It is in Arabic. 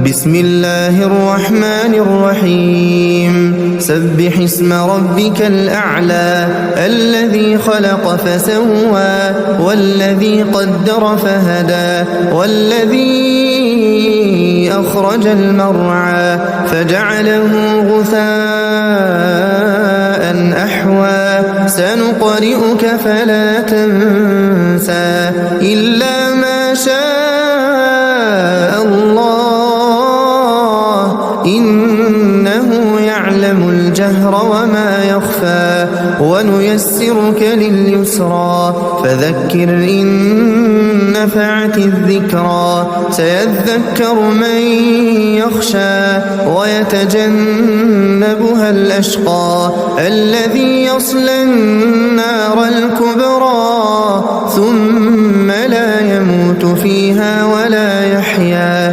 بسم الله الرحمن الرحيم سبح اسم ربك الأعلى الذي خلق فسوى والذي قدر فهدى والذي أخرج المرعى فجعله غثاء أحوى سنقرئك فلا تنسى إلا ما شاء الله إنه يعلم الجهر وما يخفى ونيسرك لليسرى فذكر إن نفعت الذكرى سيذكر من يخشى ويتجنبها الأشقى الذي يصلى النار الكبرى ثم لا يموت فيها ولا يحيا